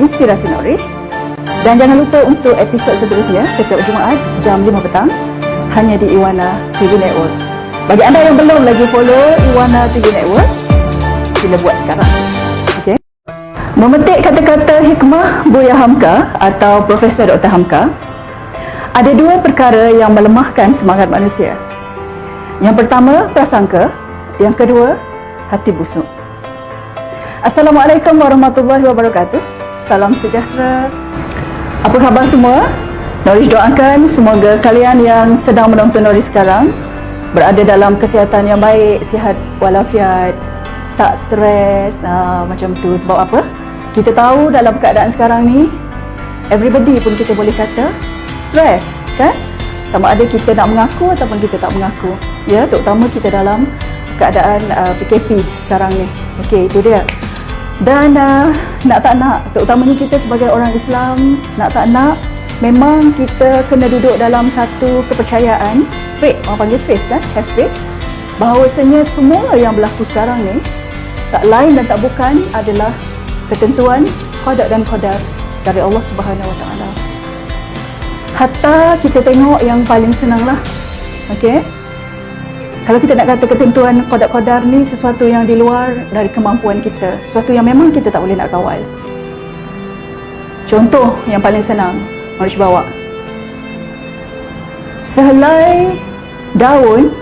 Inspirasi Nourish. Dan jangan lupa untuk episod seterusnya setiap Jumaat jam 5 petang hanya di Iwana TV Network. Bagi anda yang belum lagi follow Iwana TV Network, sila buat sekarang. Okay. Memetik kata-kata hikmah Buya Hamka atau Profesor Dr. Hamka, ada dua perkara yang melemahkan semangat manusia. Yang pertama, prasangka. Yang kedua, hati busuk. Assalamualaikum warahmatullahi wabarakatuh. Salam sejahtera. Apa khabar semua? Nourish doakan semoga kalian yang sedang menonton Nourish sekarang berada dalam kesihatan yang baik, sihat walafiat, tak stres, macam tu. Sebab apa? Kita tahu dalam keadaan sekarang ni, everybody pun kita boleh kata stres, kan? Sama ada kita nak mengaku ataupun kita tak mengaku. Ya, terutama kita dalam keadaan PKP sekarang ni. Okey, itu dia. Dan nak tak nak, terutamanya kita sebagai orang Islam, nak tak nak, memang kita kena duduk dalam satu kepercayaan, faith, orang panggil faith kan, have faith, bahawasanya semua yang berlaku sekarang ni tak lain dan tak bukan adalah ketentuan qada dan qadar dari Allah Subhanahu Wa Taala. Hatta kita tengok yang paling senang lah, okey. Kalau kita nak kata ketentuan qada-qadar ni sesuatu yang di luar dari kemampuan kita, sesuatu yang memang kita tak boleh nak kawal. Contoh yang paling senang, Nourish bawa. Sehelai daun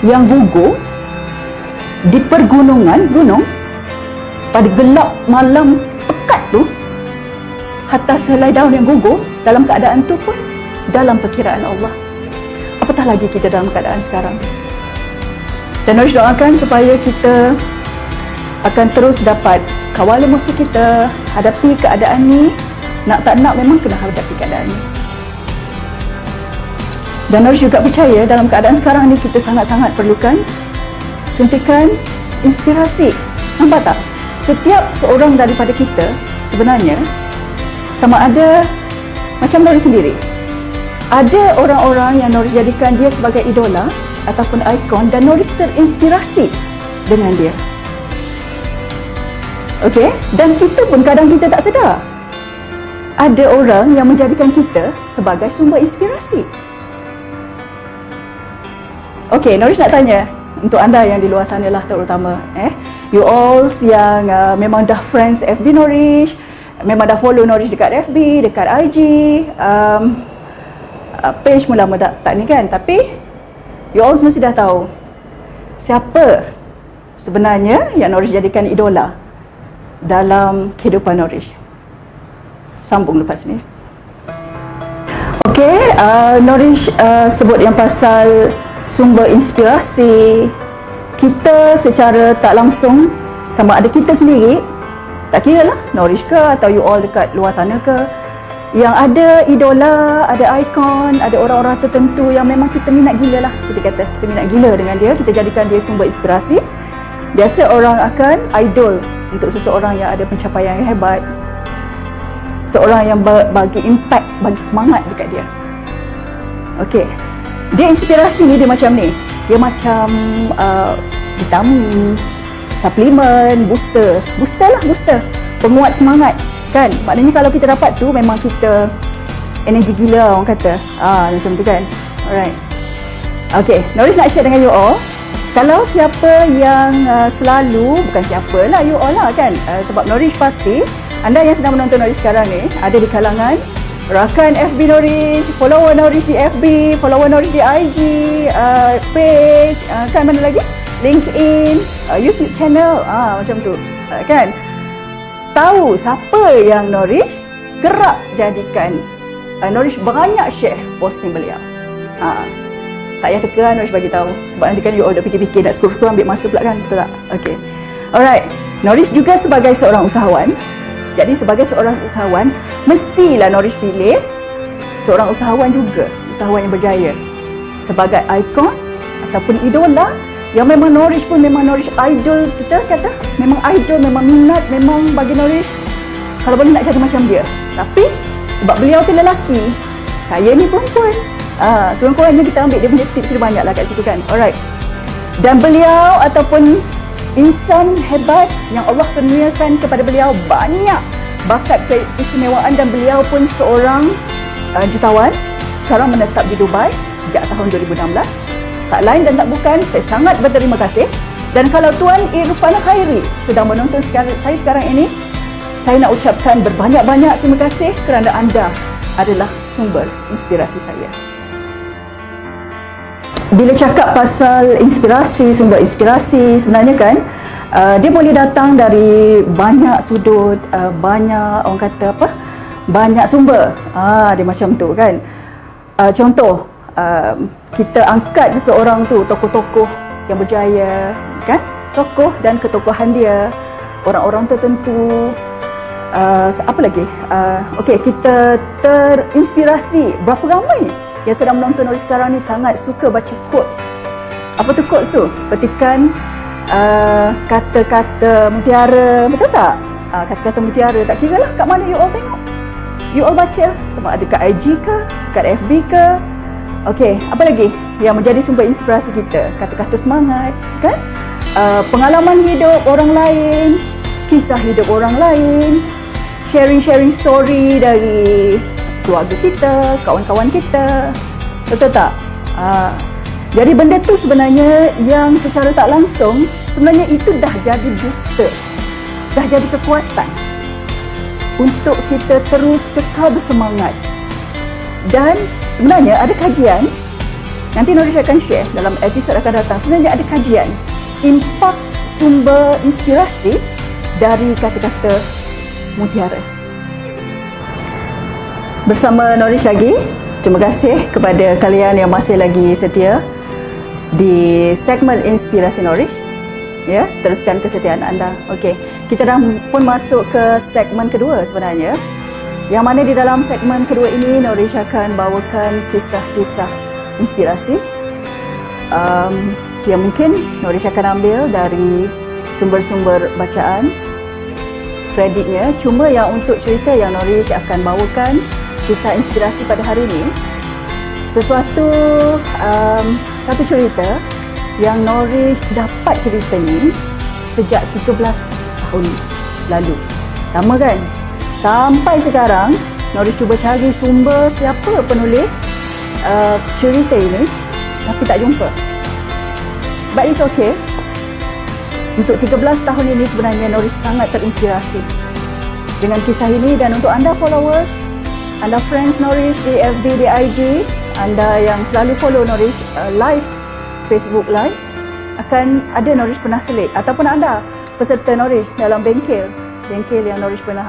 yang gugur di pergunungan, gunung, pada gelap malam pekat tu, hatta sehelai daun yang gugur, dalam keadaan tu pun dalam perkiraan Allah. Apatah lagi kita dalam keadaan sekarang. Dan Nourish doakan supaya kita akan terus dapat kawal emosi kita, hadapi keadaan ni. Nak tak nak memang kena hadapi keadaan ni. Dan Nourish juga percaya dalam keadaan sekarang ni kita sangat-sangat perlukan suntikan inspirasi. Nampak tak? Setiap seorang daripada kita sebenarnya sama ada macam Nourish sendiri. Ada orang-orang yang Nourish jadikan dia sebagai idola ataupun ikon dan Nourish terinspirasi dengan dia. Okey, dan kita pun kadang kita tak sedar. Ada orang yang menjadikan kita sebagai sumber inspirasi. Okey, Nourish nak tanya untuk anda yang di luar sana lah terutama, you all yang memang dah friends FB Nourish, memang dah follow Nourish dekat FB, dekat IG, page mula tak ni kan, tapi you all mesti dah tahu siapa sebenarnya yang Nourish jadikan idola dalam kehidupan Nourish. Sambung lepas ni. Okey, Nourish sebut yang pasal sumber inspirasi kita secara tak langsung, sama ada kita sendiri, tak kira lah Nourish ke atau you all dekat luar sana ke, yang ada idola, ada ikon, ada orang-orang tertentu yang memang kita minat gila lah, kita kata kita minat gila dengan dia, kita jadikan dia sumber inspirasi. Biasa orang akan idol untuk seseorang yang ada pencapaian yang hebat, seorang yang bagi impact, bagi semangat dekat dia. Okey, dia inspirasi ni dia macam ni, dia macam vitamin, suplemen, booster lah, booster, penguat semangat kan. Maknanya kalau kita dapat tu memang kita energi gila orang kata, macam tu kan. Alright, okay, Nourish nak share dengan you all, kalau siapa yang selalu, bukan siapa lah, you all lah kan, sebab Nourish pasti anda yang sedang menonton Nourish sekarang ni ada di kalangan rakan FB Nourish, follower Nourish di FB, follower Nourish di IG, page, kan, mana lagi, LinkedIn, YouTube channel, macam tu, kan. Tahu siapa yang Nourish gerak jadikan Nourish banyak share posting beliau. Tak payah teka, Nourish bagi tahu sebab nanti kan you all dah fikir-fikir nak scroll ambil masa pula kan, betul tak? Okey. Alright, Nourish juga sebagai seorang usahawan. Jadi sebagai seorang usahawan, mestilah Nourish pilih seorang usahawan juga, usahawan yang berjaya, sebagai ikon ataupun idola yang memang Nourish pun memang Nourish idol, kita kata memang idol, memang minat, memang bagi Nourish kalau boleh nak jadi macam dia. Tapi sebab beliau tu lelaki, saya ni perempuan, sekurang-kurangnya kita ambil dia punya tips dia banyak lah kat situ kan. Alright, dan beliau ataupun insan hebat yang Allah kurniakan kepada beliau banyak bakat keistimewaan dan beliau pun seorang jutawan. Sekarang menetap di Dubai sejak tahun 2016. Tak lain dan tak bukan, saya sangat berterima kasih. Dan kalau Tuan Irfan Khairi sedang menonton saya sekarang ini, saya nak ucapkan berbanyak-banyak terima kasih kerana anda adalah sumber inspirasi saya. Bila cakap pasal inspirasi, sumber inspirasi, sebenarnya kan dia boleh datang dari banyak sudut, banyak orang kata apa, banyak sumber. Dia macam tu kan. Contoh, kita angkat seseorang tu, tokoh-tokoh yang berjaya kan, tokoh dan ketokohan dia, orang-orang tertentu. Apa lagi? Okey, kita terinspirasi. Berapa ramai yang sedang menonton sekarang ni sangat suka baca quotes. Apa tu quotes tu? Petikan kata-kata mutiara, betul tak? Kata-kata mutiara, tak kira lah kat mana you all tengok. You all baca, sama ada kat IG ke, kat FB ke. Okey, apa lagi yang menjadi sumber inspirasi kita? Kata-kata semangat, kan? Pengalaman hidup orang lain, kisah hidup orang lain, sharing story dari keluarga kita, kawan-kawan kita. Betul tak? Jadi benda tu sebenarnya yang secara tak langsung, sebenarnya itu dah jadi booster, dah jadi kekuatan untuk kita terus kekal bersemangat. Dan sebenarnya ada kajian, nanti Nourish akan share dalam episod akan datang, sebenarnya ada kajian impak sumber inspirasi dari kata-kata mutiara. Bersama Nourish lagi, terima kasih kepada kalian yang masih lagi setia di segmen Inspirasi Nourish. Ya, teruskan kesetiaan anda. Okey, kita dah pun masuk ke segmen kedua sebenarnya. Yang mana di dalam segmen kedua ini Nourish akan bawakan kisah-kisah inspirasi yang mungkin Nourish akan ambil dari sumber-sumber bacaan. Kreditnya cuma yang untuk cerita yang Nourish akan bawakan kisah inspirasi pada hari ini, satu cerita yang Nourish dapat cerita ni sejak 13 tahun lalu. Lama kan? Sampai sekarang Nourish cuba cari sumber siapa penulis cerita ini, tapi tak jumpa. But it's okay. Untuk 13 tahun ini sebenarnya Nourish sangat terinspirasi dengan kisah ini. Dan untuk anda followers, anda friends Nourish di FB, di IG, anda yang selalu follow Nourish live, Facebook live, akan ada Nourish pernah selit, ataupun anda peserta Nourish dalam bengkel yang Nourish pernah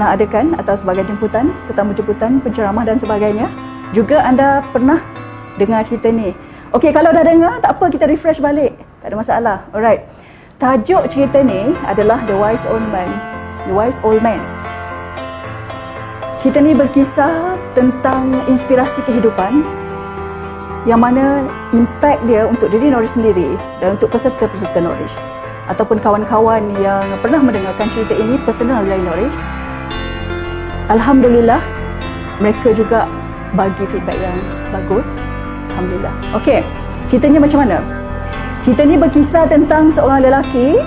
adakan atau sebagai jemputan, tetamu jemputan, penceramah dan sebagainya, juga anda pernah dengar cerita ni. Okey, kalau dah dengar, tak apa, kita refresh balik, tak ada masalah. Alright, tajuk cerita ni adalah The Wise Old Man. The Wise Old Man. Cerita ni berkisah tentang inspirasi kehidupan, yang mana impact dia untuk diri Nourish sendiri dan untuk peserta-peserta Nourish ataupun kawan-kawan yang pernah mendengarkan cerita ini personal dari Nourish. Alhamdulillah, mereka juga bagi feedback yang bagus. Alhamdulillah. Okey, ceritanya macam mana? Cerita ni berkisah tentang seorang lelaki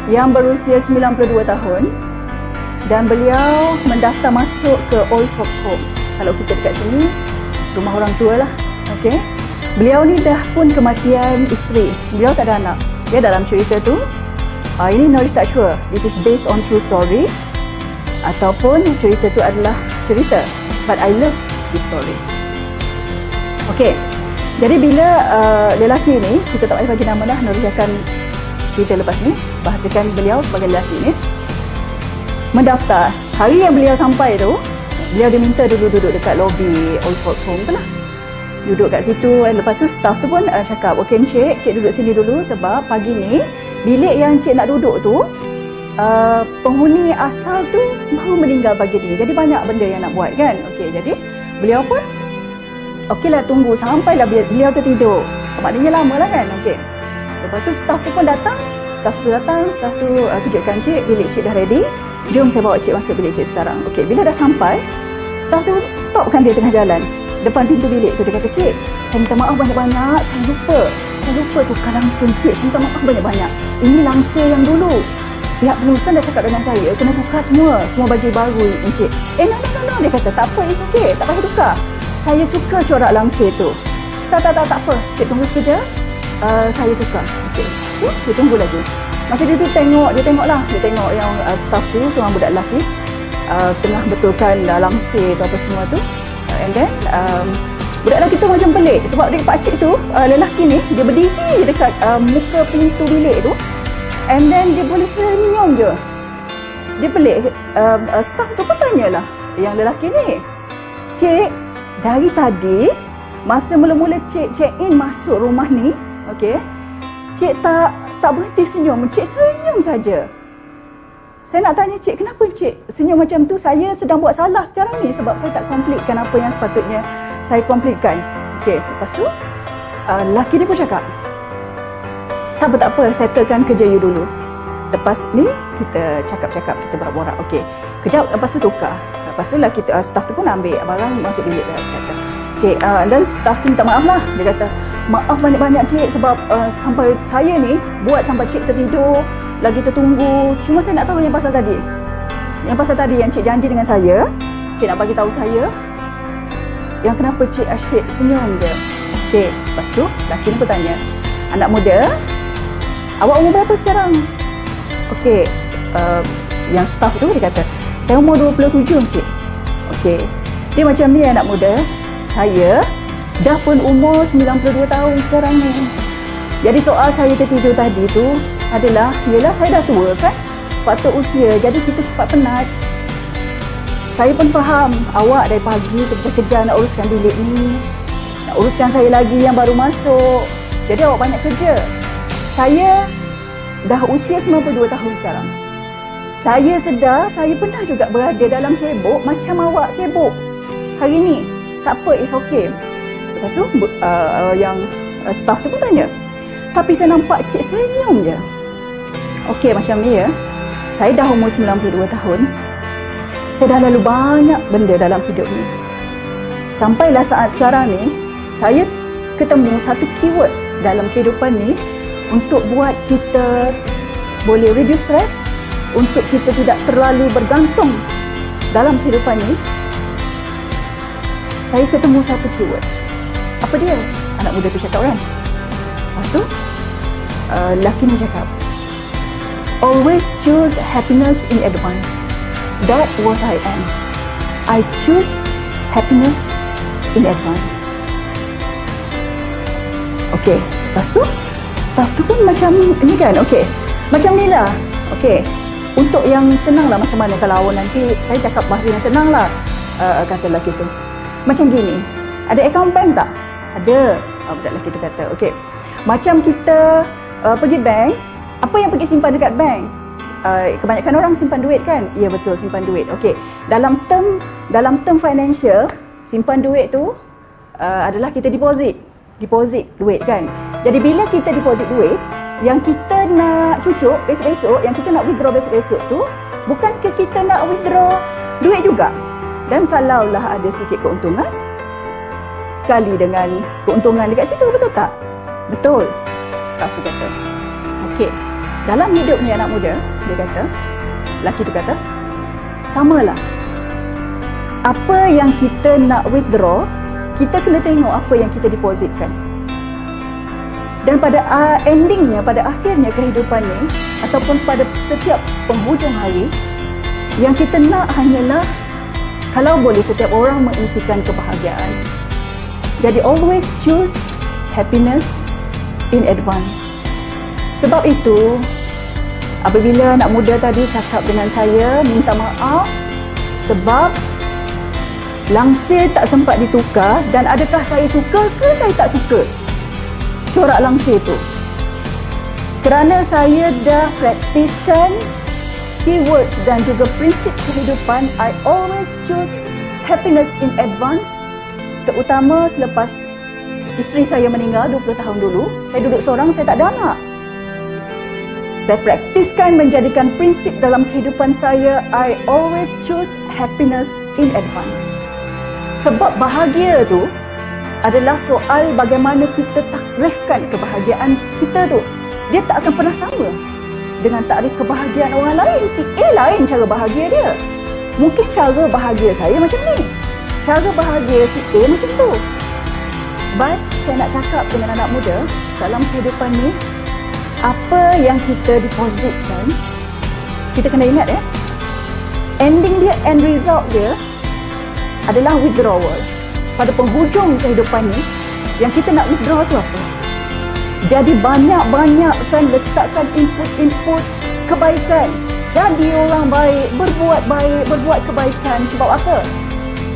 yang berusia 92 tahun dan beliau mendaftar masuk ke Old Folks Home. Kalau kita dekat sini, rumah orang tua lah. Okey. Beliau ni dah pun kematian isteri. Beliau tak ada anak. Ya, dalam cerita tu, ini Nourish tak sure this is based on true story ataupun cerita tu adalah cerita, but I love this story. Okey. Jadi bila lelaki ni, kita tak payah bagi nama dah, Nourish akan cerita lepas ni, bahasakan beliau sebagai lelaki ni mendaftar. Hari yang beliau sampai tu, beliau diminta duduk dekat lobi Old Folks Home tu lah. Duduk kat situ, lepas tu staff tu pun cakap, okey encik, cik duduk sini dulu sebab pagi ni bilik yang cik nak duduk tu penghuni asal tu baru meninggal pagi ni, jadi banyak benda yang nak buat kan. Okey, jadi beliau pun okeylah, tunggu sampailah beliau tertidur. Maknanya lama lah kan. Okey, lepas tu staff tu pun datang. Staff tu kejutkan cik, bilik cik dah ready, jom saya bawa cik masuk bilik cik sekarang. Okey, bila dah sampai, staff tu stopkan dia tengah jalan depan pintu bilik tu. Dia kata, cik, saya minta maaf banyak-banyak, saya lupa tukar langsung cik, saya minta maaf banyak-banyak, ini langsir yang dulu. pihak penerusan dah cakap dengan saya kena tukar semua baju baru Encik. No, dia kata tak apa, it's okay, tak payah tukar. Saya suka corak langsir tu. Tak apa, cik tunggu sekejap, saya tukar. Dia tunggu lagi. Masa dia tu dia tengok yang staff tu, seorang budak lelaki tengah betulkan langsir tu apa semua tu. And then budak lelaki tu macam pelik sebab dia pakcik tu, lelaki ni dia berdiri je dekat muka pintu bilik tu. And then dia boleh senyum je. Dia pelik. Staff tu pun tanyalah yang lelaki ni, "Cik, dari tadi masa mula-mula cik check in masuk rumah ni, okey, cik tak berhenti senyum, cik senyum saja. Saya nak tanya cik, kenapa cik senyum macam tu? Saya sedang buat salah sekarang ni sebab saya tak completekan apa yang sepatutnya saya completekan." Okey, lepas tu lelaki ni pun cakap, tak apa, settlekan kerja you dulu. Lepas ni kita cakap-cakap, kita borak-borak. Okey, kejap lepas tu tukar. Lepas tu lelaki staff tu pun ambil barang masuk bilik dia, kata, "Cik," dan staff tu minta maaf lah. Dia kata, "Maaf banyak-banyak cik sebab sampai saya ni buat sampai cik tertidur, lagi tertunggu. Cuma saya nak tahu yang pasal tadi. Yang pasal tadi yang cik janji dengan saya, cik nak bagi tahu saya yang kenapa cik asyik senyum je." Okey, lepas tu lelaki ni bertanya, "Anak muda, awak umur berapa sekarang?" Okey, yang staff tu dia kata, "Saya umur 27 cik." Okey, dia macam ni anak muda, saya dah pun umur 92 tahun sekarang ni. Jadi soal saya tertidur tadi tu adalah, yelah saya dah tua kan, faktor usia, jadi kita cepat penat. Saya pun faham awak dari pagi kerja nak uruskan bilik ni, nak uruskan saya lagi yang baru masuk, jadi awak banyak kerja. Saya dah usia 92 tahun sekarang. Saya sedar saya pernah juga berada dalam sibuk macam awak sibuk hari ni. Tak apa, it's okay." Lepas tu yang staff tu pun tanya, "Tapi saya nampak cik senyum je." Okey, macam ni ya. Saya dah umur 92 tahun. Saya dah lalu banyak benda dalam hidup ni. Sampailah saat sekarang ni, saya ketemu satu keyword dalam kehidupan ni untuk buat kita boleh reduce stress, untuk kita tidak terlalu bergantung dalam kehidupan ni. Saya ketemu satu keyword. Apa dia? Anak muda tu cakap kan. Lepas tu lelaki ni cakap, "Always choose happiness in advance. That what I am. I choose happiness in advance." Okey, lepas tu staff tu pun macam ni kan. Okey, macam ni lah. Okey, untuk yang senang lah macam mana kalau awak nanti, saya cakap bahasa yang senang lah, kata lelaki tu. Macam gini, ada akaun bank tak? Ada. Budak lelaki tu kata, okey, macam kita pergi bank, apa yang pergi simpan dekat bank? Kebanyakan orang simpan duit kan? Ya betul, simpan duit. Okey, dalam term financial, simpan duit tu adalah kita deposit duit kan. Jadi bila kita deposit duit, yang kita nak cucuk besok-besok, yang kita nak withdraw besok-besok tu, bukankah kita nak withdraw duit juga? Dan kalaulah ada sikit keuntungan, sekali dengan keuntungan dekat situ, betul tak? Betul, staff tu kata. Okey, dalam hidup ni anak muda, dia kata, lelaki tu kata, samalah. Apa yang kita nak withdraw, kita kena tengok apa yang kita depositkan. Dan pada endingnya, pada akhirnya kehidupan ni, ataupun pada setiap penghujung hari, yang kita nak hanyalah, kalau boleh setiap orang mengimpikan kebahagiaan. Jadi always choose happiness in advance. Sebab itu, apabila anak muda tadi cakap dengan saya, minta maaf sebab langsir tak sempat ditukar, dan adakah saya suka ke saya tak suka corak langsir tu. Kerana saya dah praktiskan keywords dan juga prinsip kehidupan, I always choose happiness in advance. Terutama selepas isteri saya meninggal 20 tahun dulu, saya duduk seorang, saya tak ada anak. Saya praktiskan menjadikan prinsip dalam kehidupan saya, I always choose happiness in advance. Sebab bahagia tu adalah soal bagaimana kita takrifkan kebahagiaan kita tu. Dia tak akan pernah sama dengan takrif kebahagiaan orang lain. Si A lain cara bahagia dia. Mungkin cara bahagia saya macam ni, cara bahagia si A macam tu. But saya nak cakap dengan anak muda, dalam kehidupan ni, apa yang kita depositkan, kita kena ingat ending dia, end result dia adalah withdrawal. Pada penghujung kehidupan ni, yang kita nak withdraw tu apa? Jadi banyak-banyakkan, letakkan input kebaikan. Jadi orang baik, berbuat kebaikan. Sebab apa?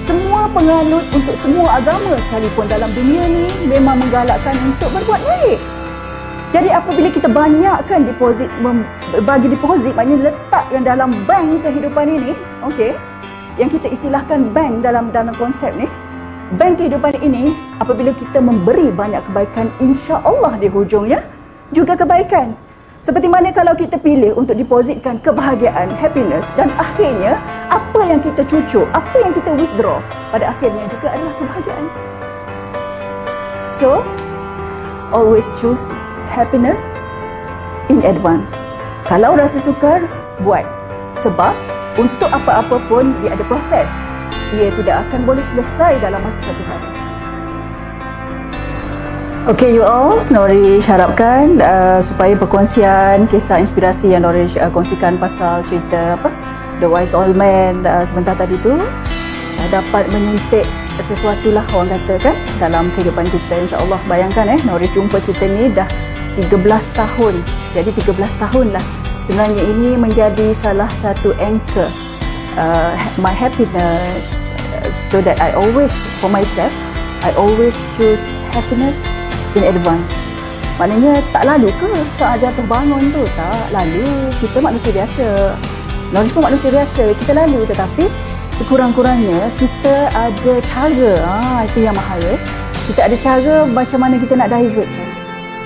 Semua penganut untuk semua agama sekalipun dalam dunia ni memang menggalakkan untuk berbuat baik. Jadi apabila kita banyakkan deposit, bagi deposit, maknanya letakkan dalam bank kehidupan ini, okey, yang kita istilahkan bank dalam konsep ni, bank kehidupan ini, apabila kita memberi banyak kebaikan, insya-Allah di hujungnya juga kebaikan. Seperti mana kalau kita pilih untuk depositkan kebahagiaan, happiness, dan akhirnya apa yang kita cucuk, apa yang kita withdraw, pada akhirnya juga adalah kebahagiaan. So, always choose happiness in advance. Kalau rasa sukar, buat. Sebab untuk apa-apa pun dia ada proses. Ia tidak akan boleh selesai dalam masa satu hari. Okay, you all, Norish harapkan supaya perkongsian kisah inspirasi yang Norish kongsikan pasal cerita The Wise Old Man sebentar tadi tu dapat menyuntik sesuatu lah, orang kata kan, dalam kehidupan kita. InsyaAllah, bayangkan Norish jumpa kita ni dah 13 tahun. Jadi 13 tahun lah. Sebenarnya ini menjadi salah satu anchor my happiness, so that I always, for myself, I always choose happiness in advance. Maknanya tak lalu ke saat jatuh bangun tu? Tak lalu. Kita manusia biasa. Norish pun manusia biasa. Kita lalu, tetapi sekurang-kurangnya kita ada cara. Itu yang mahal Kita ada cara macam mana kita nak divert kan.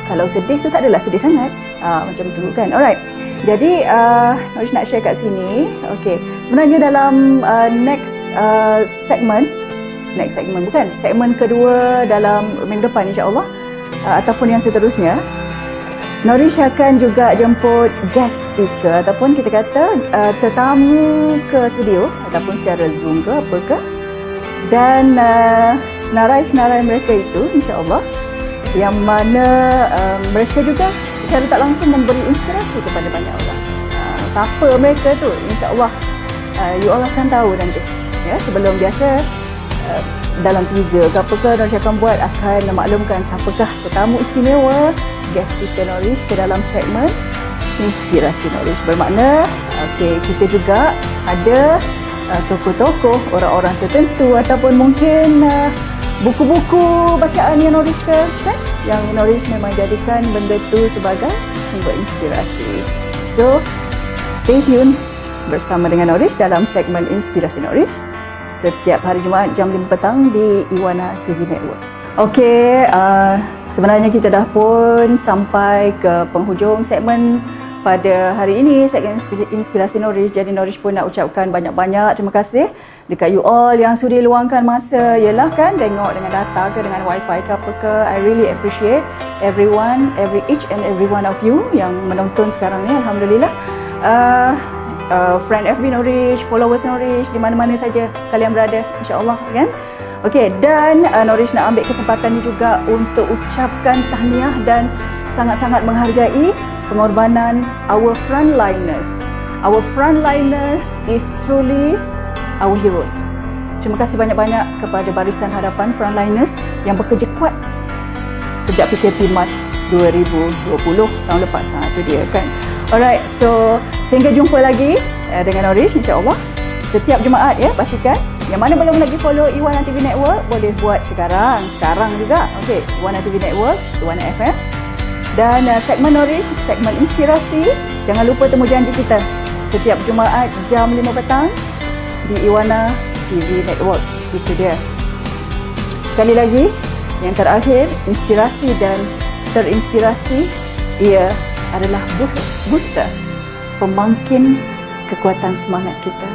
Kalau sedih tu tak adalah sedih sangat. Macam tu kan. Alright. Jadi Norish nak share kat sini. Okay. Sebenarnya dalam next segmen kedua dalam minggu depan insya-Allah, ataupun yang seterusnya, Norish akan juga jemput guest speaker ataupun kita kata tetamu ke studio ataupun secara Zoom ke apa ke, dan senarai-senarai mereka itu insya-Allah yang mana mereka juga secara tak langsung memberi inspirasi kepada banyak orang. Siapa mereka tu? InsyaAllah you all akan tahu nanti. Ya, sebelum biasa dalam teaser ke apa ke Norish akan buat, akan memaklumkan siapakah tetamu istimewa guest speaker Norish ke dalam segmen inspirasi Norish. Bermakna kita juga ada tokoh-tokoh, orang-orang tertentu ataupun mungkin buku-buku bacaan yang Norish kan, yang Norish memang jadikan benda tu sebagai sumber inspirasi. So, stay tune bersama dengan Norish dalam segmen Inspirasi Norish setiap hari Jumaat jam 5 petang di Iwana TV Network. Okey, sebenarnya kita dah pun sampai ke penghujung segmen pada hari ini, segmen Inspirasi Norish. Jadi Norish pun nak ucapkan banyak-banyak terima kasih dekat you all yang sudi luangkan masa, yelah kan, tengok dengan data ke, dengan wifi ke apa ke. I really appreciate everyone, each and every one of you yang menonton sekarang ni. Alhamdulillah. Friend FB Norish, followers Norish, di mana-mana saja kalian berada, insya-Allah kan. Okey, dan Norish nak ambil kesempatan ni juga untuk ucapkan tahniah dan sangat-sangat menghargai pengorbanan our frontliners. Our frontliners is truly our heroes. Terima kasih banyak-banyak kepada Barisan Hadapan frontliners yang bekerja kuat sejak PKP Mac 2020 tahun lepas. Itu dia kan. Alright, so sehingga jumpa lagi dengan Norish insya-Allah setiap Jumaat ya, pastikan. Yang mana belum lagi follow Iwana TV Network, boleh buat sekarang juga. Okey, Iwana TV Network, Iwana FM. Dan segmen Norish, segmen inspirasi, jangan lupa temu janji kita setiap Jumaat jam 5 petang di Iwana TV Network. Itu dia. Sekali lagi, yang terakhir, inspirasi dan terinspirasi, ia adalah booster, pembangkit kekuatan semangat kita.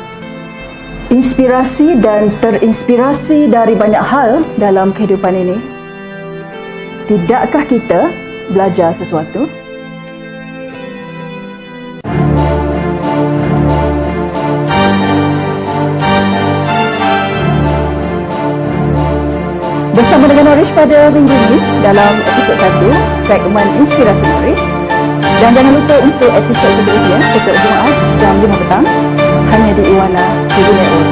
Inspirasi dan terinspirasi dari banyak hal dalam kehidupan ini. Tidakkah kita belajar sesuatu? dengan Norish pada minggu ini dalam episod 1 segmen Inspirasi Norish. Dan jangan lupa untuk episod seterusnya setiap Jumaat jam 5 petang hanya di Iwana TV Network.